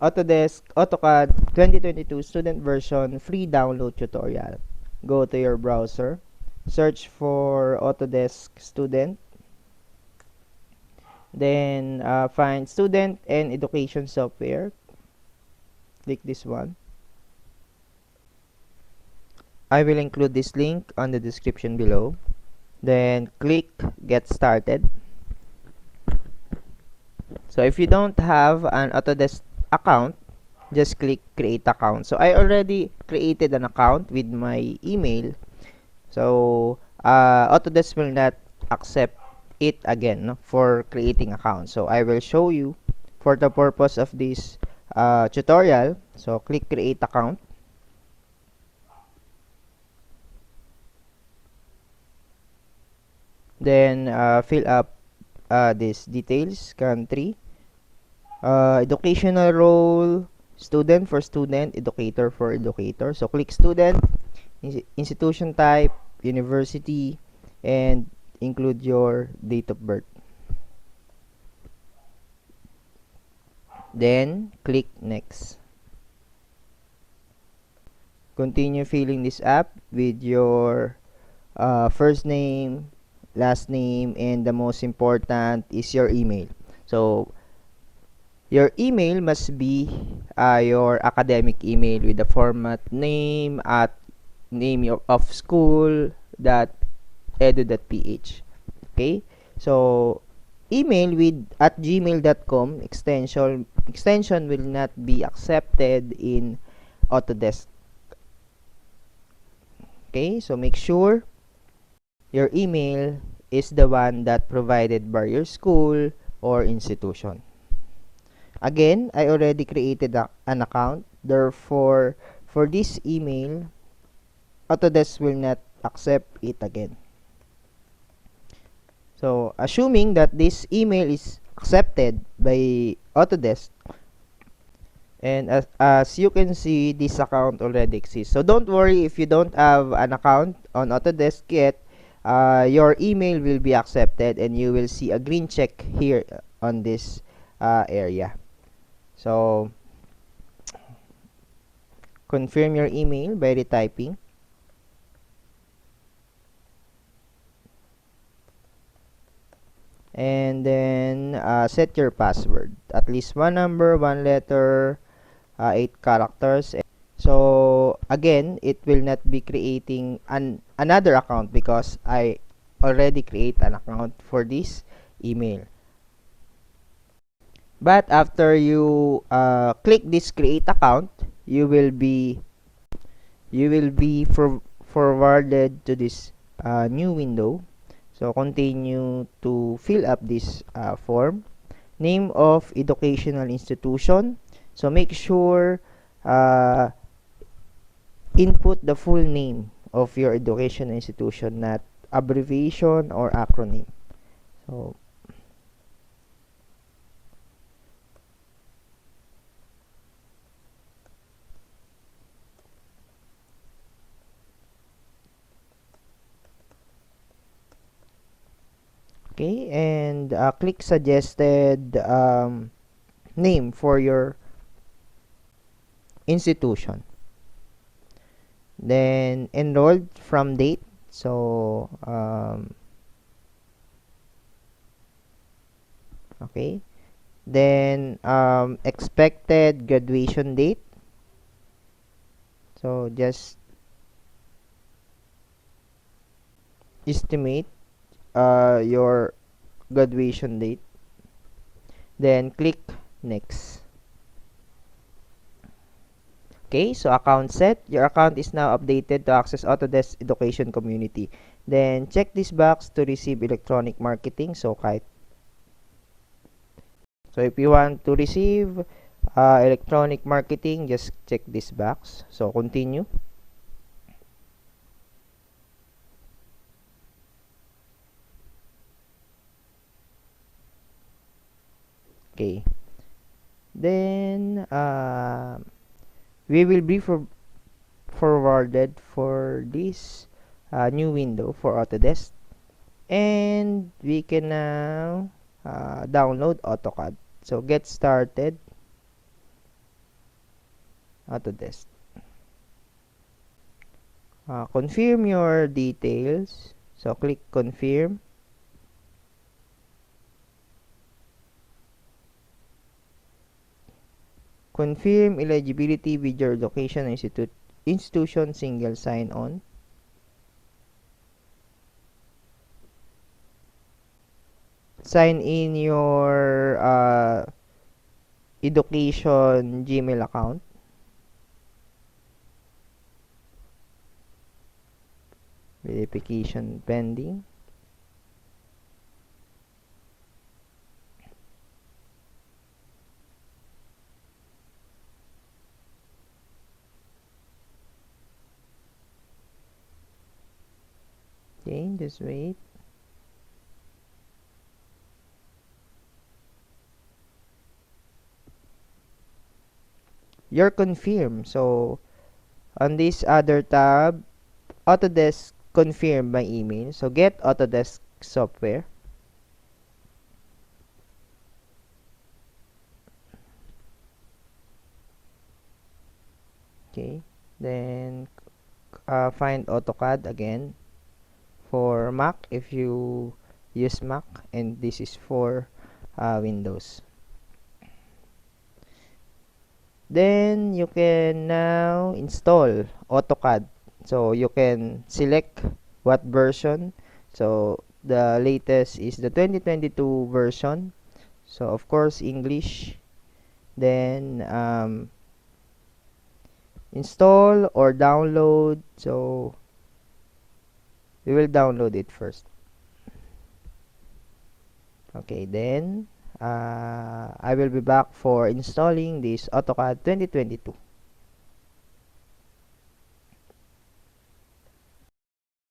Autodesk AutoCAD 2022 student version free download tutorial. Go to your browser, search for Autodesk student, then find student and education software. Click this one. I will include this link on the description below. Then click get started. So if you don't have an Autodesk account, just click create account. So I already created an account with my email. So Autodesk will not accept it again, no, for creating account. So I will show you for the purpose of this tutorial. So click create account. Then fill up these details, country, educational role, student for student, educator for educator. So click student, institution type, university, and include your date of birth. Then click next. Continue filling this up with your first name, last name, and the most important is your email. So your email must be your academic email with the format name at name of school dot edu.ph. Okay, so email with at gmail.com extension will not be accepted in Autodesk. Okay, so make sure your email is the one that provided by your school or institution. Again, I already created an account. Therefore, for this email, Autodesk will not accept it again. So, assuming that this email is accepted by Autodesk, and as you can see, this account already exists. So, don't worry if you don't have an account on Autodesk yet. Your email will be accepted and you will see a green check here on this area. So, confirm your email by retyping. And then set your password. At least one number, one letter, 8 characters. So, again, it will not be creating another account because I already create an account for this email. But after you click this create account, you will be forwarded to this new window. So continue to fill up this form. Name of educational institution. So make sure input the full name of your educational institution, not abbreviation or acronym. So okay, and click suggested name for your institution. Then enrolled from date. So okay. Then expected graduation date. So just estimate your graduation date. Then click next. Okay, so account set. Your account is now updated to access Autodesk Education Community. Then check this box to receive electronic marketing. So if you want to receive electronic marketing, just check this box. So continue. Okay. Then we will be forwarded for this new window for Autodesk, and we can now download AutoCAD. So get started. Autodesk. Confirm your details. So click confirm. Confirm eligibility with your location institution single sign-on. Sign in your education Gmail account. Verification pending. Okay, just wait. You're confirmed. So, on this other tab, Autodesk confirm my email. So, get Autodesk software. Okay. Then, find AutoCAD again for Mac if you use Mac, and this is for Windows. Then you can now install AutoCAD. So you can select what version. So the latest is the 2022 version. So of course English. Then install or download. So we will download it first. Okay, then I will be back for installing this AutoCAD 2022.